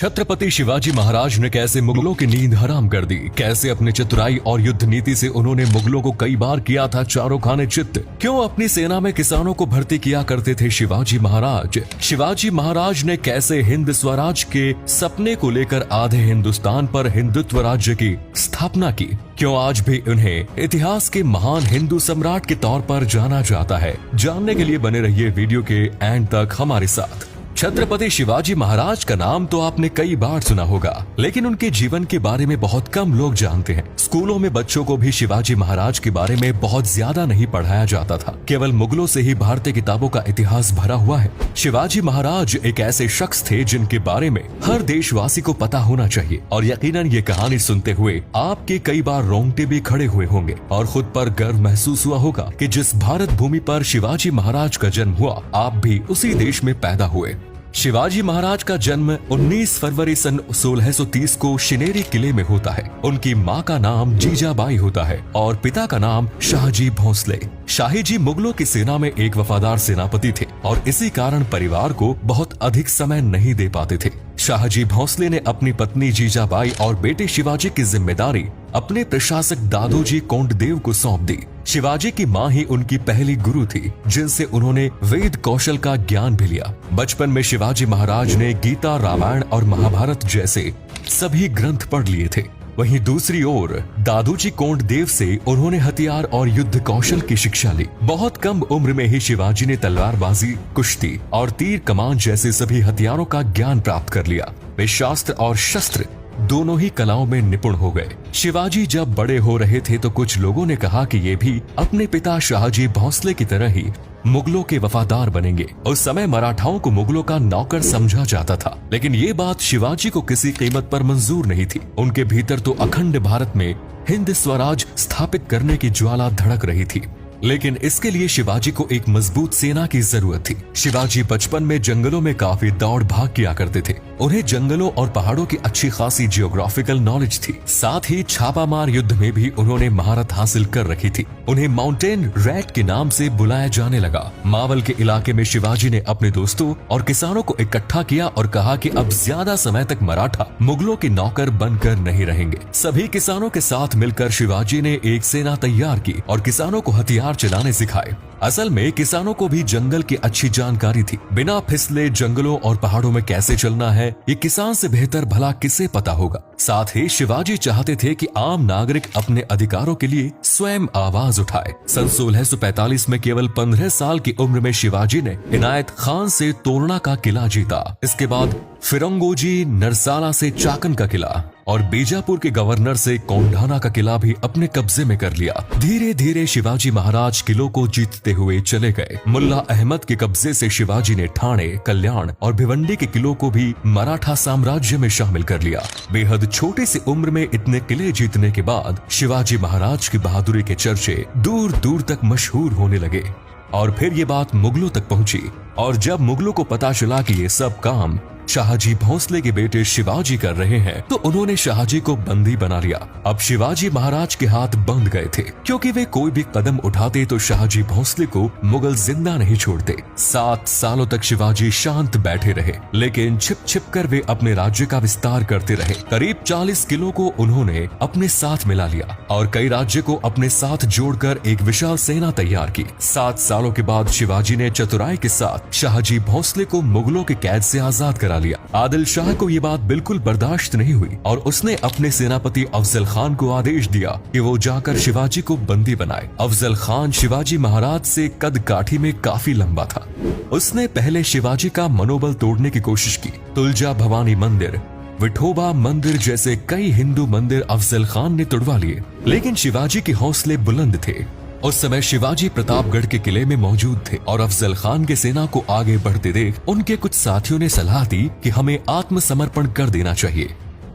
छत्रपति शिवाजी महाराज ने कैसे मुगलों की नींद हराम कर दी, कैसे अपने चतुराई और युद्ध नीति से उन्होंने मुगलों को कई बार किया था चारों खाने चित्त, क्यों अपनी सेना में किसानों को भर्ती किया करते थे शिवाजी महाराज। शिवाजी महाराज ने कैसे हिंद स्वराज के सपने को लेकर आधे हिंदुस्तान पर हिंदुत्व राज्य की स्थापना की, क्यों आज भी उन्हें इतिहास के महान हिंदू सम्राट के तौर पर जाना जाता है। जानने के लिए बने रहिए वीडियो के एंड तक हमारे साथ। छत्रपति शिवाजी महाराज का नाम तो आपने कई बार सुना होगा, लेकिन उनके जीवन के बारे में बहुत कम लोग जानते हैं। स्कूलों में बच्चों को भी शिवाजी महाराज के बारे में बहुत ज्यादा नहीं पढ़ाया जाता था। केवल मुगलों से ही भारतीय किताबों का इतिहास भरा हुआ है। शिवाजी महाराज एक ऐसे शख्स थे जिनके बारे में हर देशवासी को पता होना चाहिए, और यकीनन ये कहानी सुनते हुए आपके कई बार रोंगटे भी खड़े हुए होंगे और खुद पर गर्व महसूस हुआ होगा कि जिस भारत भूमि पर शिवाजी महाराज का जन्म हुआ, आप भी उसी देश में पैदा हुए। शिवाजी महाराज का जन्म 19 फरवरी सन 1630 को शिनेरी किले में होता है। उनकी माँ का नाम जीजाबाई होता है और पिता का नाम शाहजी भोंसले। शाही जी मुगलों की सेना में एक वफादार सेनापति थे और इसी कारण परिवार को बहुत अधिक समय नहीं दे पाते थे। शाहजी भोंसले ने अपनी पत्नी जीजाबाई और बेटे शिवाजी की जिम्मेदारी अपने प्रशासक दादोजी कोंडदेव को सौंप दी। शिवाजी की माँ ही उनकी पहली गुरु थी, जिनसे उन्होंने वेद कौशल का ज्ञान भी लिया। बचपन में शिवाजी महाराज ने गीता, रामायण और महाभारत जैसे सभी ग्रंथ पढ़ लिए थे। वहीं दूसरी ओर दादोजी कोंडदेव से उन्होंने हथियार और युद्ध कौशल की शिक्षा ली। बहुत कम उम्र में ही शिवाजी ने तलवारबाजी, कुश्ती और तीर कमान जैसे सभी हथियारों का ज्ञान प्राप्त कर लिया। वे शास्त्र और शस्त्र दोनों ही कलाओं में निपुण हो गए। शिवाजी जब बड़े हो रहे थे तो कुछ लोगों ने कहा कि ये भी अपने पिता शाहजी भोंसले की तरह ही मुगलों के वफादार बनेंगे। उस समय मराठाओं को मुगलों का नौकर समझा जाता था, लेकिन ये बात शिवाजी को किसी कीमत पर मंजूर नहीं थी। उनके भीतर तो अखंड भारत में हिंद स्वराज स्थापित करने की ज्वाला धड़क रही थी, लेकिन इसके लिए शिवाजी को एक मजबूत सेना की जरूरत थी। शिवाजी बचपन में जंगलों में काफी दौड़ भाग किया करते थे। उन्हें जंगलों और पहाड़ों की अच्छी खासी जियोग्राफिकल नॉलेज थी। साथ ही छापामार युद्ध में भी उन्होंने महारत हासिल कर रखी थी। उन्हें माउंटेन रैट के नाम से बुलाया जाने लगा। मावल के इलाके में शिवाजी ने अपने दोस्तों और किसानों को इकट्ठा किया और कहा कि अब ज्यादा समय तक मराठा मुगलों के नौकर बनकर नहीं रहेंगे। सभी किसानों के साथ मिलकर शिवाजी ने एक सेना तैयार की और किसानों को हथियार चलाने सिखाए। असल में किसानों को भी जंगल की अच्छी जानकारी थी। बिना फिसले जंगलों और पहाड़ों में कैसे चलना है, ये किसान से बेहतर भला किसे पता होगा। साथ ही शिवाजी चाहते थे कि आम नागरिक अपने अधिकारों के लिए स्वयं आवाज उठाए। सन 1645 में केवल 15 साल की उम्र में शिवाजी ने इनायत खान से तोरणा का किला जीता। इसके बाद फिरंगोजी नरसाला से चाकन का किला और बीजापुर के गवर्नर से कोंढाना का किला भी अपने कब्जे में कर लिया। धीरे धीरे शिवाजी महाराज किलों को जीतते हुए चले गए। मुल्ला अहमद के कब्जे से शिवाजी ने ठाणे, कल्याण और भिवंडी के किलों को भी मराठा साम्राज्य में शामिल कर लिया। बेहद छोटी सी उम्र में इतने किले जीतने के बाद शिवाजी महाराज की बहादुरी के चर्चे दूर दूर तक मशहूर होने लगे और फिर ये बात मुगलों तक पहुंची। और जब मुगलों को पता चला कि ये सब काम शाहजी भोंसले के बेटे शिवाजी कर रहे हैं, तो उन्होंने शाहजी को बंदी बना लिया। अब शिवाजी महाराज के हाथ बंध गए थे, क्योंकि वे कोई भी कदम उठाते तो शाहजी भोंसले को मुगल जिंदा नहीं छोड़ते। 7 सालों तक शिवाजी शांत बैठे रहे, लेकिन छिप छिप कर वे अपने राज्य का विस्तार करते रहे। करीब 40 किलों को उन्होंने अपने साथ मिला लिया और कई राज्य को अपने साथ जोड़कर एक विशाल सेना तैयार की। 7 सालों के बाद शिवाजी ने चतुराई के साथ शाहजी भोंसले को मुगलों के कैद से आजाद करा लिया। आदिल शाह को ये बात बिल्कुल बर्दाश्त नहीं हुई और उसने अपने सेनापति अफजल खान को आदेश दिया कि वो जाकर शिवाजी को बंदी बनाए। अफजल खान शिवाजी महाराज से कद काठी में काफी लंबा था। उसने पहले शिवाजी का मनोबल तोड़ने की कोशिश की। तुलजा भवानी मंदिर, विठोबा मंदिर जैसे कई हिंदू मंदिर अफजल खान ने तुड़वा लिए, लेकिन शिवाजी के हौसले बुलंद थे। उस समय शिवाजी प्रतापगढ़ के किले में मौजूद थे और अफजल खान के सेना को आगे बढ़ते देख उनके कुछ साथियों ने सलाह दी कि हमें आत्मसमर्पण कर देना चाहिए,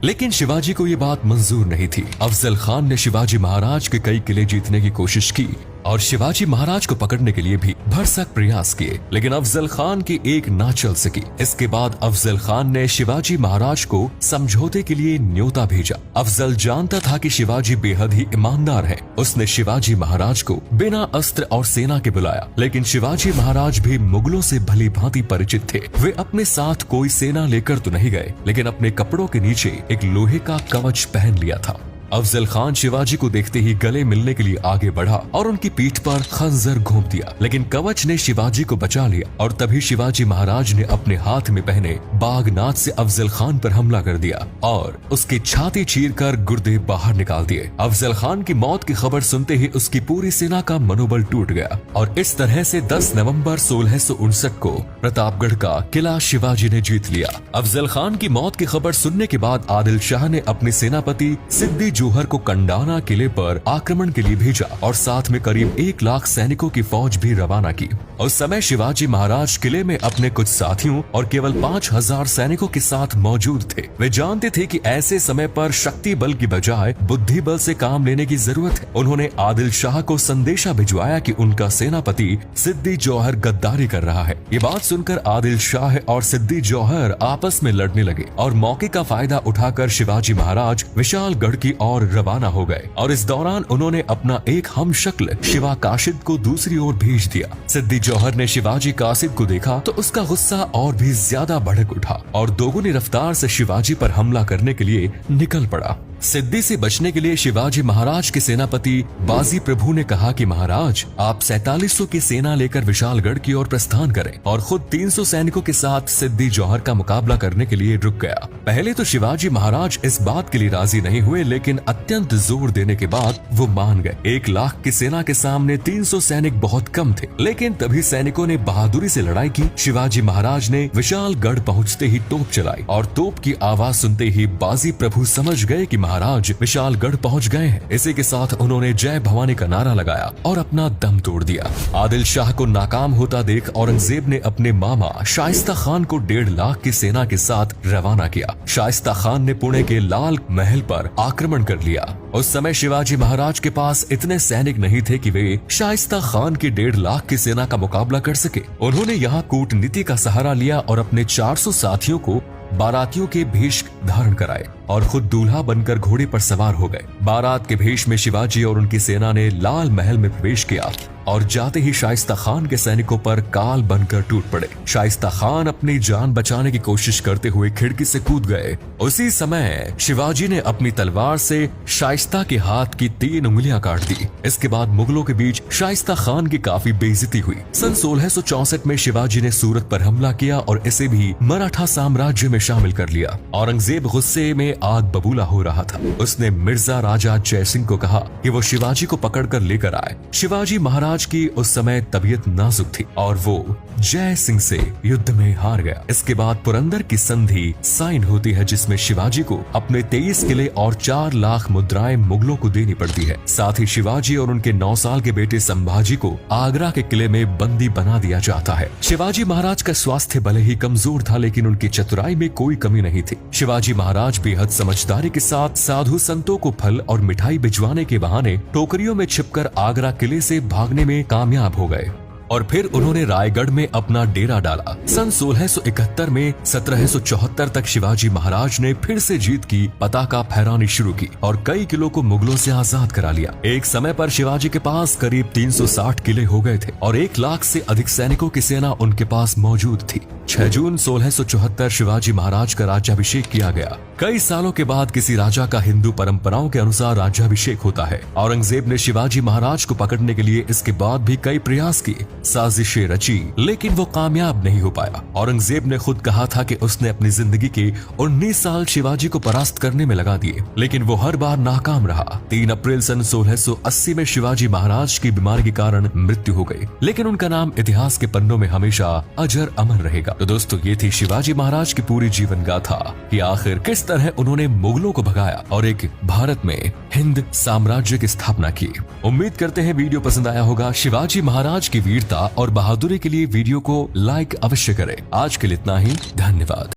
लेकिन शिवाजी को ये बात मंजूर नहीं थी। अफजल खान ने शिवाजी महाराज के कई किले जीतने की कोशिश की और शिवाजी महाराज को पकड़ने के लिए भी भरसक प्रयास किए, लेकिन अफजल खान की एक ना चल सकी। इसके बाद अफजल खान ने शिवाजी महाराज को समझौते के लिए न्योता भेजा। अफजल जानता था कि शिवाजी बेहद ही ईमानदार है। उसने शिवाजी महाराज को बिना अस्त्र और सेना के बुलाया, लेकिन शिवाजी महाराज भी मुगलों से भली भांति परिचित थे। वे अपने साथ कोई सेना लेकर तो नहीं गए, लेकिन अपने कपड़ों के नीचे एक लोहे का कवच पहन लिया था। अफजल खान शिवाजी को देखते ही गले मिलने के लिए आगे बढ़ा और उनकी पीठ पर खंजर घोंप दिया, लेकिन कवच ने शिवाजी को बचा लिया और तभी शिवाजी महाराज ने अपने हाथ में पहने बागनाथ से अफजल खान पर हमला कर दिया और उसकी छाती चीरकर गुर्दे बाहर निकाल दिए। अफजल खान की मौत की खबर सुनते ही उसकी पूरी सेना का मनोबल टूट गया और इस तरह से 10 नवंबर 1659 को प्रतापगढ़ का किला शिवाजी ने जीत लिया। अफजल खान की मौत की खबर सुनने के बाद आदिल शाह ने अपने सेनापति सिद्दी जोहर को कंडाना किले पर आक्रमण के लिए भेजा और साथ में करीब 1 लाख सैनिकों की फौज भी रवाना की। उस समय शिवाजी महाराज किले में अपने कुछ साथियों और केवल 5000 सैनिकों के साथ मौजूद थे। वे जानते थे कि ऐसे समय पर शक्ति बल की बजाय बुद्धि बल से काम लेने की जरूरत है। उन्होंने आदिल शाह को संदेशा भिजवाया कि उनका सेनापति सिद्दी जौहर गद्दारी कर रहा है। ये बात सुनकर आदिल शाह और सिद्दी जौहर आपस में लड़ने लगे और मौके का फायदा उठाकर शिवाजी महाराज विशालगढ़ की और रवाना हो गए और इस दौरान उन्होंने अपना एक हमशक्ल शिवा काशिद को दूसरी ओर भेज दिया। सिद्दी जौहर ने शिवाजी काशिद को देखा तो उसका गुस्सा और भी ज्यादा भड़क उठा और दोगुनी रफ्तार से शिवाजी पर हमला करने के लिए निकल पड़ा। सिद्दी से बचने के लिए शिवाजी महाराज के सेनापति बाजी प्रभु ने कहा कि महाराज आप 4700 की सेना लेकर विशालगढ़ की ओर प्रस्थान करें और खुद 300 सैनिकों के साथ सिद्दी जौहर का मुकाबला करने के लिए रुक गया। पहले तो शिवाजी महाराज इस बात के लिए राजी नहीं हुए, लेकिन अत्यंत जोर देने के बाद वो मान गए। 1 लाख की सेना के सामने 300 सैनिक बहुत कम थे, लेकिन तभी सैनिकों ने बहादुरी से लड़ाई की। शिवाजी महाराज ने विशालगढ़ पहुँचते ही तोप चलाई और तोप की आवाज सुनते ही बाजी प्रभु समझ गए कि महाराज विशालगढ़ पहुंच गए हैं। इसी के साथ उन्होंने जय भवानी का नारा लगाया और अपना दम तोड़ दिया। आदिल शाह को नाकाम होता देख औरंगजेब ने अपने मामा शाइस्ता खान को 1.5 लाख की सेना के साथ रवाना किया। शाइस्ता खान ने पुणे के लाल महल पर आक्रमण कर लिया। उस समय शिवाजी महाराज के पास इतने सैनिक नहीं थे कि वे शाइस्ता खान की 1.5 लाख की सेना का मुकाबला कर सके। उन्होंने यहाँ कूटनीति का सहारा लिया और अपने 400 साथियों को बारातियों के भेष धारण कराए और खुद दूल्हा बनकर घोड़े पर सवार हो गए। बारात के भेष में शिवाजी और उनकी सेना ने लाल महल में प्रवेश किया और जाते ही शाइस्ता खान के सैनिकों पर काल बनकर टूट पड़े। शाइस्ता खान अपनी जान बचाने की कोशिश करते हुए खिड़की से कूद गए। उसी समय शिवाजी ने अपनी तलवार से शाइस्ता के हाथ की 3 उंगलियां काट दी। इसके बाद मुगलों के बीच शाइस्ता खान की काफी बेइज्जती हुई। सन 1664 में शिवाजी ने सूरत पर हमला किया और इसे भी मराठा साम्राज्य में शामिल कर लिया। औरंगजेब गुस्से में आग बबूला हो रहा था। उसने मिर्जा राजा जय सिंह को कहा कि वो शिवाजी को पकड़कर लेकर आए। शिवाजी महाराज की उस समय तबीयत नाजुक थी और वो जय सिंह से युद्ध में हार गया। इसके बाद पुरंदर की संधि साइन होती है, जिसमें शिवाजी को अपने 23 किले और 4 लाख मुद्राएं मुगलों को देनी पड़ती है। साथ ही शिवाजी और उनके 9 साल के बेटे संभाजी को आगरा के किले में बंदी बना दिया जाता है। शिवाजी महाराज का स्वास्थ्य भले ही कमजोर था, लेकिन उनकी चतुराई में कोई कमी नहीं थी। शिवाजी महाराज बेहद समझदारी के साथ साधु संतों को फल और मिठाई भिजवाने के बहाने टोकरियों में छिपकर आगरा किले से भागने में कामयाब हो गए और फिर उन्होंने रायगढ़ में अपना डेरा डाला। सन 1671 में 1774 तक शिवाजी महाराज ने फिर से जीत की पताका फहरानी शुरू की और कई किलों को मुगलों से आजाद करा लिया। एक समय पर शिवाजी के पास करीब 360 किले हो गए थे और 1 लाख से अधिक सैनिकों की सेना उनके पास मौजूद थी। 6 जून 1674 शिवाजी महाराज का राज्याभिषेक किया गया। कई सालों के बाद किसी राजा का हिंदू परंपराओं के अनुसार राज्याभिषेक होता है। औरंगजेब ने शिवाजी महाराज को पकड़ने के लिए इसके बाद भी कई प्रयास किए, साजिशें रची, लेकिन वो कामयाब नहीं हो पाया। औरंगजेब ने खुद कहा था कि उसने अपनी जिंदगी के 19 साल शिवाजी को परास्त करने में लगा दिए, लेकिन वो हर बार नाकाम रहा। 3 अप्रैल सन 1680 में शिवाजी महाराज की बीमारी के कारण मृत्यु हो गई, लेकिन उनका नाम इतिहास के पन्नों में हमेशा अजर अमर रहेगा। तो दोस्तों, ये थी शिवाजी महाराज की पूरी जीवन गाथा कि आखिर किस तरह उन्होंने मुगलों को भगाया और एक भारत में हिंद साम्राज्य की स्थापना की। उम्मीद करते हैं वीडियो पसंद आया होगा। शिवाजी महाराज की वीरता और बहादुरी के लिए वीडियो को लाइक अवश्य करें। आज के लिए इतना ही, धन्यवाद।